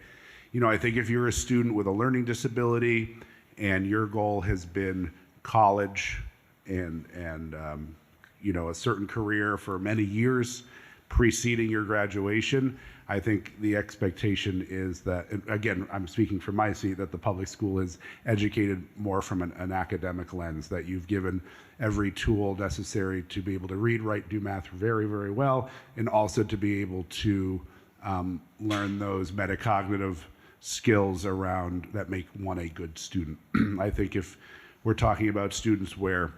I think if you're a student with a learning disability and your goal has been college and a certain career for many years preceding your graduation, I think the expectation is that, and again, I'm speaking from my seat, that the public school is educated more from an academic lens, that you've given every tool necessary to be able to read, write, do math very, very well, and also to be able to learn those metacognitive skills around that make one a good student. I think if we're talking about students where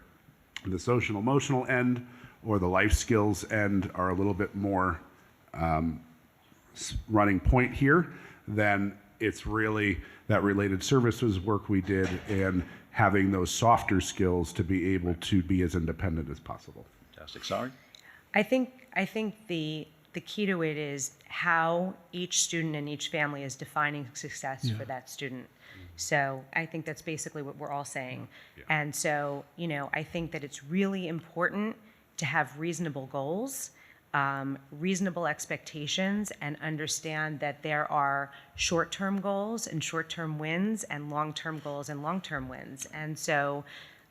the social emotional end or the life skills end are a little bit more running point here, then it's really that related services work we did and having those softer skills to be able to be as independent as possible. Fantastic. Sorry? I think the key to it is how each student and each family is defining success for that student. So I think that's basically what we're all saying. Yeah. And so, I think that it's really important to have reasonable goals, reasonable expectations, and understand that there are short-term goals and short-term wins and long-term goals and long-term wins. And so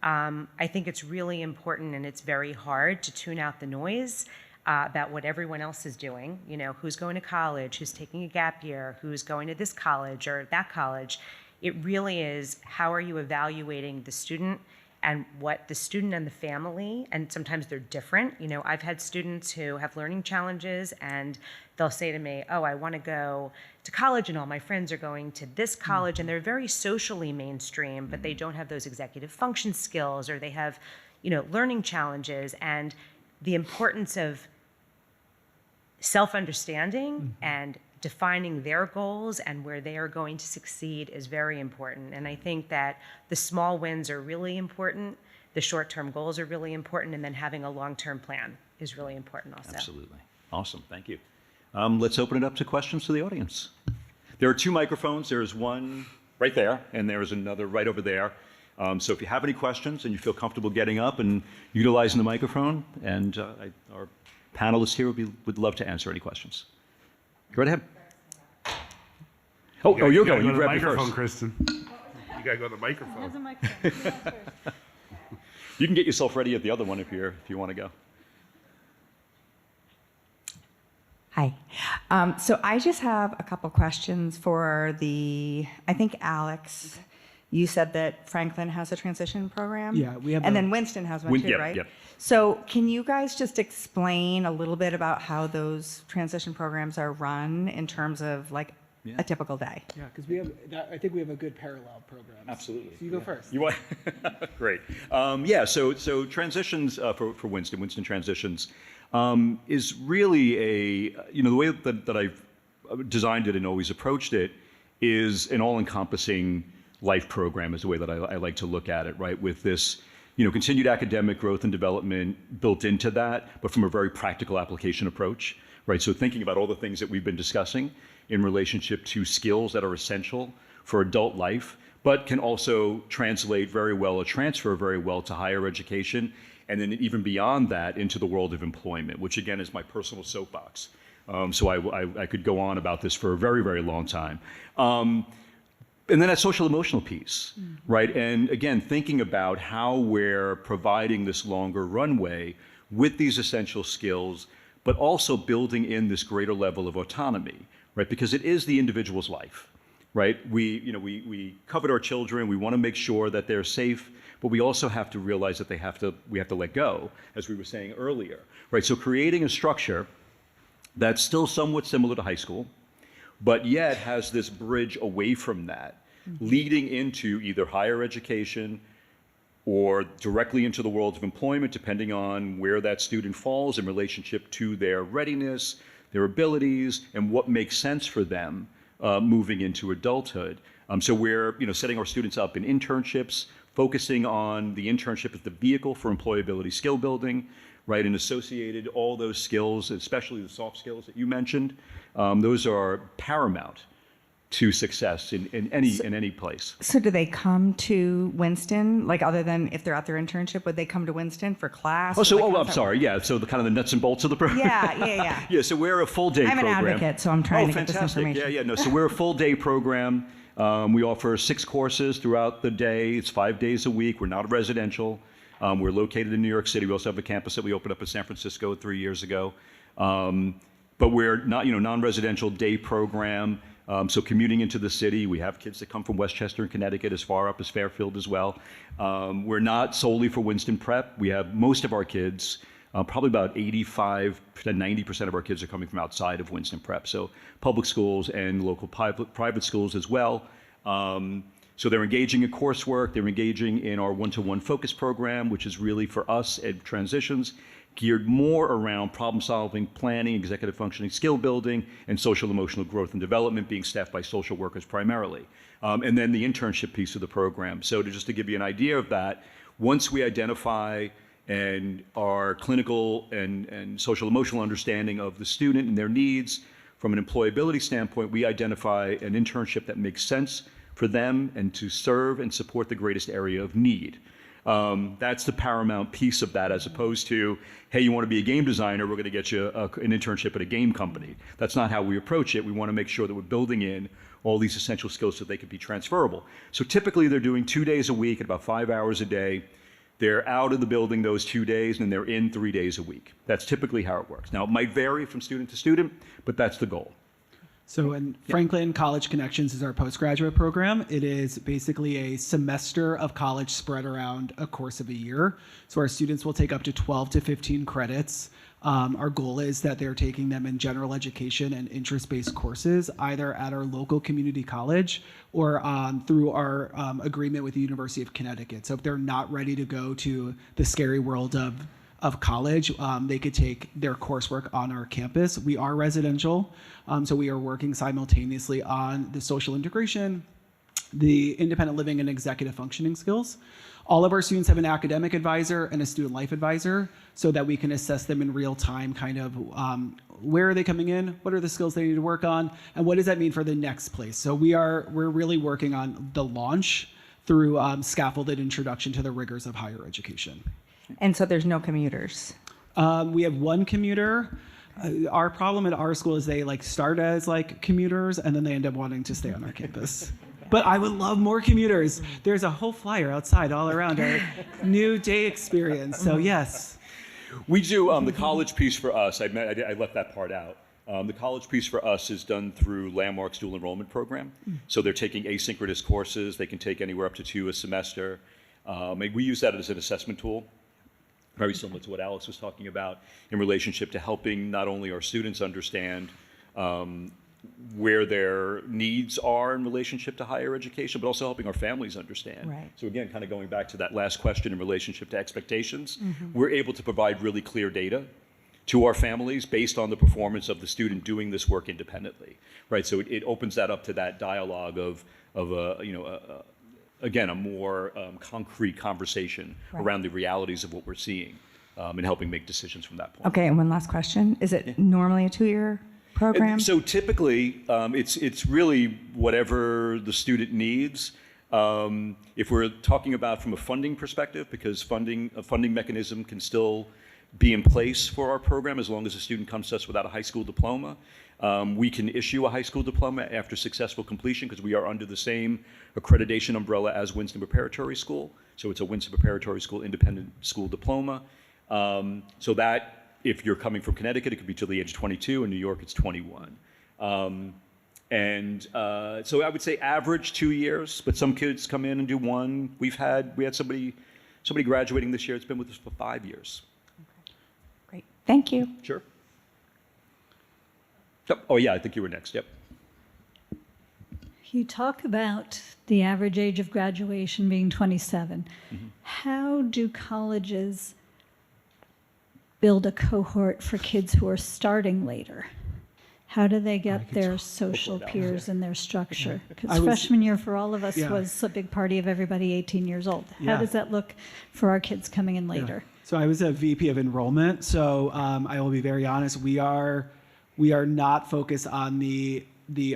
I think it's really important, and it's very hard to tune out the noise about what everyone else is doing, who's going to college, who's taking a gap year, who's going to this college or that college. It really is, how are you evaluating the student and what the student and the family, and sometimes they're different. I've had students who have learning challenges and they'll say to me, oh, I want to go to college and all my friends are going to this college, and they're very socially mainstream, but they don't have those executive function skills, or they have, learning challenges. And the importance of self-understanding and defining their goals and where they are going to succeed is very important. And I think that the small wins are really important, the short-term goals are really important, and then having a long-term plan is really important also. Absolutely. Awesome, thank you. Let's open it up to questions to the audience. There are two microphones. There is one right there, and there is another right over there. So if you have any questions and you feel comfortable getting up and utilizing the microphone, and our panelists here would love to answer any questions. Go right ahead. Oh, you're going. You go to the grab it microphone, first. Kristen. You gotta go to the microphone. You can get yourself ready at the other one if you want to go. Hi. So I just have a couple questions for I think Alex, you said that Franklin has a transition program? Yeah, we have And then Winston has one too, yeah, right? yeah. So can you guys just explain a little bit about how those transition programs are run in terms of like a typical day? Yeah, because we have that. I think we have a good parallel program. Absolutely. So you go first. You want? Great. So transitions for Winston Transitions is really the way that I've designed it and always approached it is an all-encompassing life program is the way that I like to look at it, right? With this, continued academic growth and development built into that, but from a very practical application approach, right? So thinking about all the things that we've been discussing in relationship to skills that are essential for adult life, but can also translate very well or transfer very well to higher education, and then even beyond that into the world of employment, which again is my personal soapbox. So I could go on about this for a very, very long time. And then that social emotional piece, right? And again, thinking about how we're providing this longer runway with these essential skills, but also building in this greater level of autonomy, right? Because it is the individual's life, right? We covet our children, we want to make sure that they're safe, but we also have to realize that we have to let go, as we were saying earlier, right? So creating a structure that's still somewhat similar to high school, but yet has this bridge away from that, leading into either higher education or directly into the world of employment, depending on where that student falls in relationship to their readiness, their abilities, and what makes sense for them moving into adulthood. So we're setting our students up in internships, focusing on the internship as the vehicle for employability skill building, right, and associated all those skills, especially the soft skills that you mentioned, those are paramount to success in any place. So do they come to Winston, like other than if they're at their internship, would they come to Winston for class? I'm sorry. Yeah, so the kind of the nuts and bolts of the program. Yeah. Yeah, so we're a full day I'm program. an advocate, so I'm trying to get this fantastic. information. No, so we're a full day program. We offer 6 courses throughout the day. It's 5 days a week. We're not a residential. We're located in New York City. We also have a campus that we opened up in San Francisco 3 years ago. But we're not, non-residential day program. So commuting into the city, we have kids that come from Westchester and Connecticut, as far up as Fairfield as well. We're not solely for Winston Prep. We have most of our kids, probably about 85 to 90% of our kids are coming from outside of Winston Prep. So public schools and local private schools as well. So they're engaging in coursework, they're engaging in our one-to-one focus program, which is really for us at Transitions, geared more around problem solving, planning, executive functioning, skill building, and social emotional growth and development, being staffed by social workers primarily. And then the internship piece of the program. So just to give you an idea of that, once we identify and our clinical and social emotional understanding of the student and their needs, from an employability standpoint, we identify an internship that makes sense for them and to serve and support the greatest area of need. That's the paramount piece of that, as opposed to, hey, you want to be a game designer, we're going to get you an internship at a game company. That's not how we approach it. We want to make sure that we're building in all these essential skills so they can be transferable. So typically they're doing 2 days a week at about 5 hours a day. They're out of the building those 2 days, and they're in 3 days a week. That's typically how it works. Now, it might vary from student to student, but that's the goal. So in Franklin College Connections is our postgraduate program. It is basically a semester of college spread around a course of a year. So our students will take up to 12 to 15 credits. Our goal is that they're taking them in general education and interest-based courses, either at our local community college or through our agreement with the University of Connecticut. So if they're not ready to go to the scary world of college, they could take their coursework on our campus. We are residential, so we are working simultaneously on the social integration, the independent living and executive functioning skills. All of our students have an academic advisor and a student life advisor so that we can assess them in real time, kind of where are they coming in, what are the skills they need to work on, and what does that mean for the next place. So we're really working on the launch through scaffolded introduction to the rigors of higher education. And so there's no commuters. We have one commuter. Our problem at our school is they like start as like commuters and then they end up wanting to stay on our campus. But I would love more commuters. There's a whole flyer outside all around our new day experience. So yes. We do the college piece for us. I left that part out. The college piece for us is done through Landmark's dual enrollment program. So they're taking asynchronous courses. They can take anywhere up to 2 a semester. We use that as an assessment tool, very similar to what Alex was talking about in relationship to helping not only our students understand where their needs are in relationship to higher education, but also helping our families understand. Right. So again, kind of going back to that last question in relationship to expectations, we're able to provide really clear data to our families based on the performance of the student doing this work independently, right? So it opens that up to that dialogue of again, a more concrete conversation around the realities of what we're seeing and helping make decisions from that point. Okay, and one last question. Is it normally a 2-year program? And so typically, it's really whatever the student needs. If we're talking about from a funding perspective, because a funding mechanism can still be in place for our program as long as a student comes to us without a high school diploma. We can issue a high school diploma after successful completion because we are under the same accreditation umbrella as Winston Preparatory School. So it's a Winston Preparatory School independent school diploma. So that, if you're coming from Connecticut, it could be till the age of 22. In New York, it's 21. So I would say average 2 years, but some kids come in and do 1. We had somebody graduating this year. It's been with us for 5 years. Great. Thank you. Sure. Yep. Oh yeah, I think you were next. Yep. You talk about the average age of graduation being 27. How do colleges build a cohort for kids who are starting later? How do they get their social peers and their structure? Because freshman year for all of us was a big party of everybody 18 years old. How does that look for our kids coming in later? So I was a VP of enrollment. So I will be very honest. We are not focused on the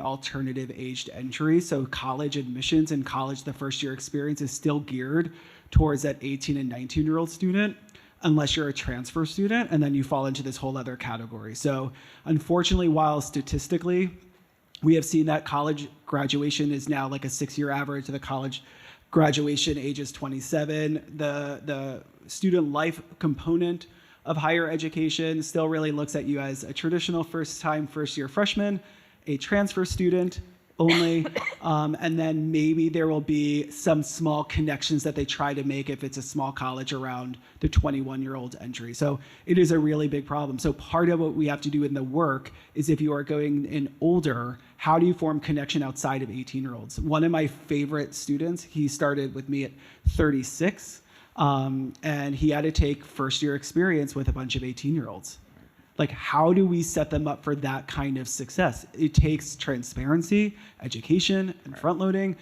alternative aged entry. So college admissions and college, the first year experience is still geared towards that 18 and 19-year-old student, unless you're a transfer student, and then you fall into this whole other category. So unfortunately, while statistically, we have seen that college graduation is now like a 6-year average. The college graduation age is 27. The student life component of higher education still really looks at you as a traditional first-year freshman, a transfer student only, and then maybe there will be some small connections that they try to make if it's a small college around the 21-year-old entry. So it is a really big problem. So part of what we have to do in the work is if you are going in older, how do you form connection outside of 18-year-olds? One of my favorite students, he started with me at 36, and he had to take first-year experience with a bunch of 18-year-olds. Like, how do we set them up for that kind of success? It takes transparency, education, and front-loading,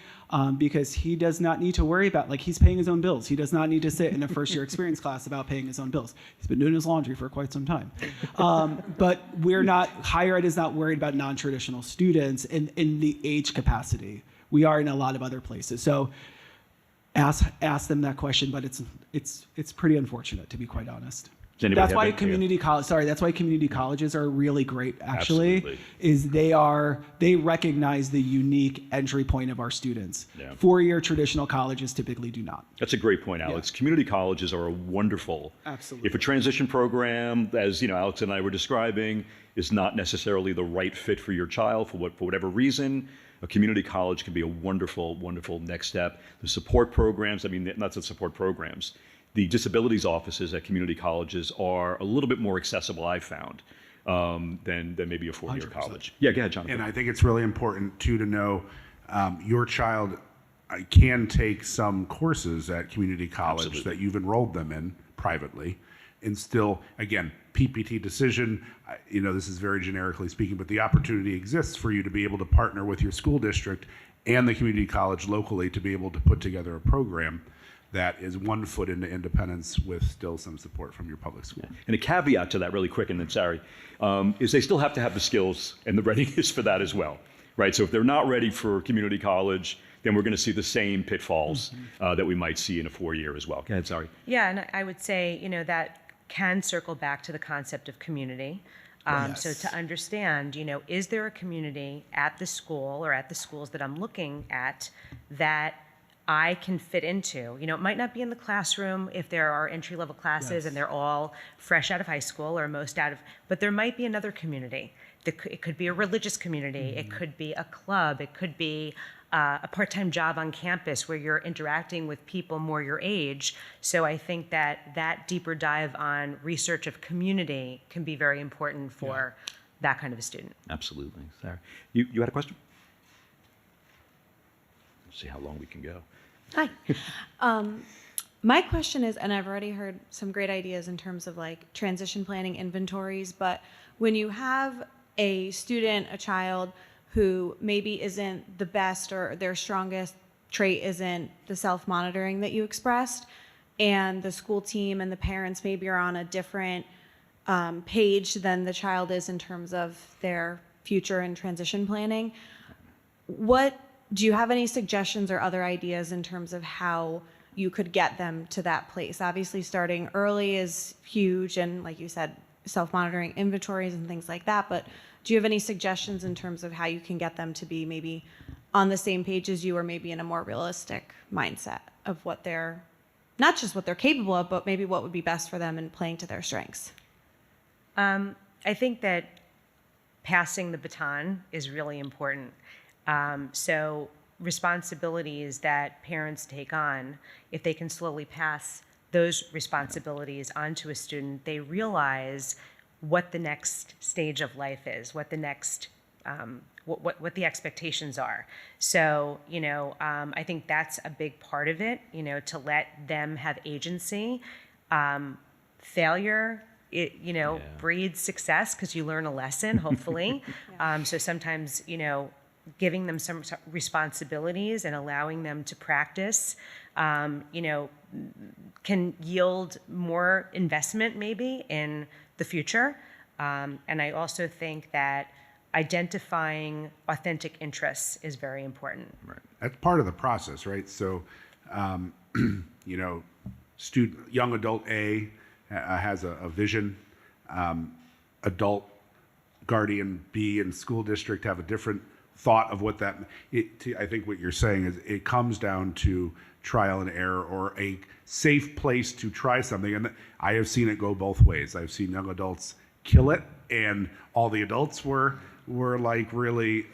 because he does not need to worry about, like, he's paying his own bills. He does not need to sit in a first-year experience class about paying his own bills. He's been doing his laundry for quite some time. But higher ed is not worried about non-traditional students in the age capacity. We are in a lot of other places. So ask them that question, but it's pretty unfortunate, to be quite honest. That's why community colleges are really great, actually. Absolutely. Is they recognize the unique entry point of our students. Yeah. 4-year traditional colleges typically do not. That's a great point, Alex. Community colleges are a wonderful. Absolutely. If a transition program, as Alex and I were describing, is not necessarily the right fit for your child for whatever reason, a community college can be a wonderful, wonderful next step. The support programs, not the support programs. The disabilities offices at community colleges are a little bit more accessible, I've found, than maybe a 4-year 100%. college. Yeah, go ahead, Jonathan. And I think it's really important, too, to know your child can take some courses at community college Absolutely. that you've enrolled them in privately, and still, again, PPT decision, this is very generically speaking, but the opportunity exists for you to be able to partner with your school district and the community college locally to be able to put together a program that is 1 foot into independence with still some support from your public school. And a caveat to that really quick, and then sorry, is they still have to have the skills and the readiness for that as well, right? So if they're not ready for community college, then we're going to see the same pitfalls that we might see in a 4-year as well. Go ahead, sorry. Yeah, and I would say, that can circle back to the concept of community. So to understand, is there a community at the school or at the schools that I'm looking at that I can fit into? It might not be in the classroom if there are entry-level classes and they're all fresh out of high school or most out of, but there might be another community. It could be a religious community. It could be a club. It could be a part-time job on campus where you're interacting with people more your age. So I think that deeper dive on research of community can be very important for that kind of a student. Absolutely. Sarah, you had a question? Let's see how long we can go. Hi. My question is, and I've already heard some great ideas in terms of like transition planning inventories, but when you have a student, a child who maybe isn't the best or their strongest trait isn't the self-monitoring that you expressed, and the school team and the parents maybe are on a different page than the child is in terms of their future and transition planning, do you have any suggestions or other ideas in terms of how you could get them to that place? Obviously, starting early is huge, and like you said, self-monitoring inventories and things like that, but do you have any suggestions in terms of how you can get them to be maybe on the same page as you, or maybe in a more realistic mindset of what they're, not just what they're capable of, but maybe what would be best for them and playing to their strengths? I think that passing the baton is really important. So responsibilities that parents take on, if they can slowly pass those responsibilities onto a student, they realize what the next stage of life is, what the next, what the expectations are. So, I think that's a big part of it, to let them have agency. Failure, breeds success because you learn a lesson, hopefully. So sometimes, giving them some responsibilities and allowing them to practice, can yield more investment maybe in the future. And I also think that identifying authentic interests is very important. Right. That's part of the process, right? So, young adult A has a vision. Adult guardian B and school district have a different thought of what that. I think what you're saying is it comes down to trial and error, or a safe place to try something. And I have seen it go both ways. I've seen young adults kill it, and all the adults were like really,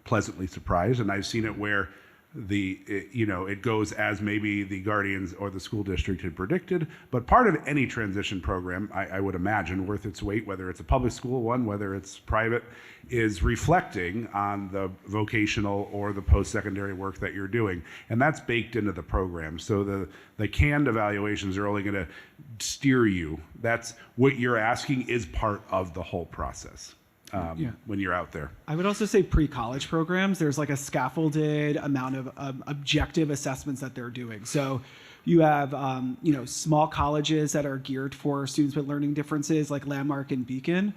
pleasantly surprised. And I've seen it where it goes as maybe the guardians or the school district had predicted. But part of any transition program, I would imagine, worth its weight, whether it's a public school one, whether it's private, is reflecting on the vocational or the post-secondary work that you're doing. And that's baked into the program. So the canned evaluations are only going to steer you. That's what you're asking is part of the whole process. When you're out there. I would also say pre-college programs, there's like a scaffolded amount of objective assessments that they're doing. So you have, small colleges that are geared for students with learning differences like Landmark and Beacon.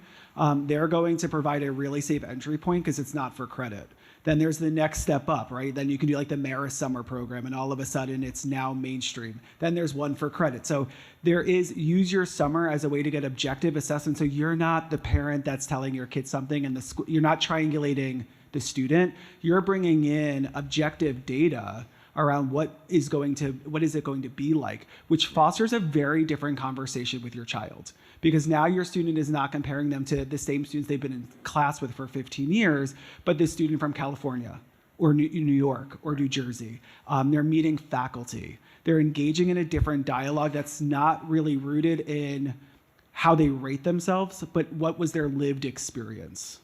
They're going to provide a really safe entry point because it's not for credit. Then there's the next step up, right? Then you can do like the Maris Summer program, and all of a sudden it's now mainstream. Then there's one for credit. So there is, use your summer as a way to get objective assessment. So you're not the parent that's telling your kid something, and the school, you're not triangulating the student. You're bringing in objective data around what is it going to be like, which fosters a very different conversation with your child. Because now your student is not comparing them to the same students they've been in class with for 15 years, but the student from California or New York or New Jersey. They're meeting faculty. They're engaging in a different dialogue that's not really rooted in how they rate themselves, but what was their lived experience.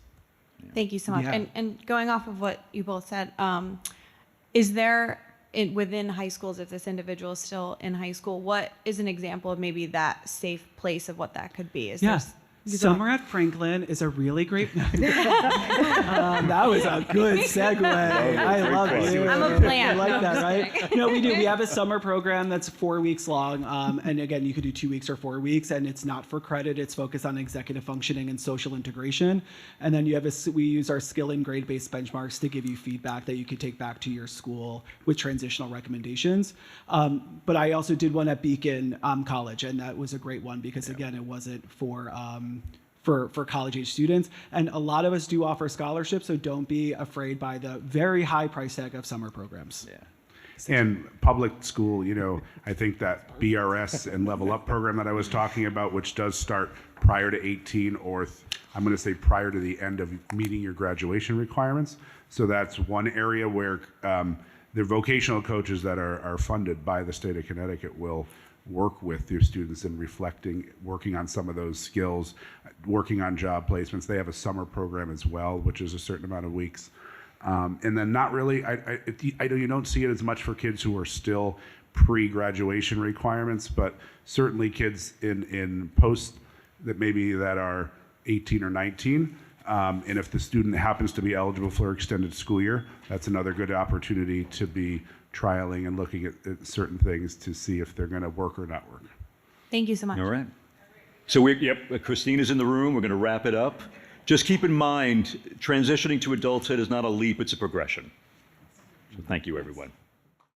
Thank you so much. Yeah. And going off of what you both said, is there, within high schools, if this individual is still in high school, what is an example of maybe that safe place of what that could be? Summer at Franklin is a really great. That was a good segue. I love it. I'm a plant. I like No, that, I'm right? just No, we do. We have a summer program that's 4 weeks long, and again, you could do 2 weeks or 4 weeks, and it's not for credit. It's focused on executive functioning and social integration. And then you have we use our skill and grade-based benchmarks to give you feedback that you could take back to your school with transitional recommendations. But I also did one at Beacon College, and that was a great one because again, it wasn't for college-age students. And a lot of us do offer scholarships, so don't be afraid by the very high price tag of summer programs. Yeah. And public school, I think that BRS and Level Up program that I was talking about, which does start prior to 18 or I'm going to say prior to the end of meeting your graduation requirements. So that's one area where the vocational coaches that are funded by the state of Connecticut will work with your students in working on some of those skills, working on job placements. They have a summer program as well, which is a certain amount of weeks. And then not really, I know you don't see it as much for kids who are still pre-graduation requirements, but certainly kids in post that are 18 or 19. And if the student happens to be eligible for extended school year, that's another good opportunity to be trialing and looking at certain things to see if they're going to work or not work. Thank you so much. All right. So Christina's in the room. We're going to wrap it up. Just keep in mind, transitioning to adulthood is not a leap, it's a progression. So thank you, everyone.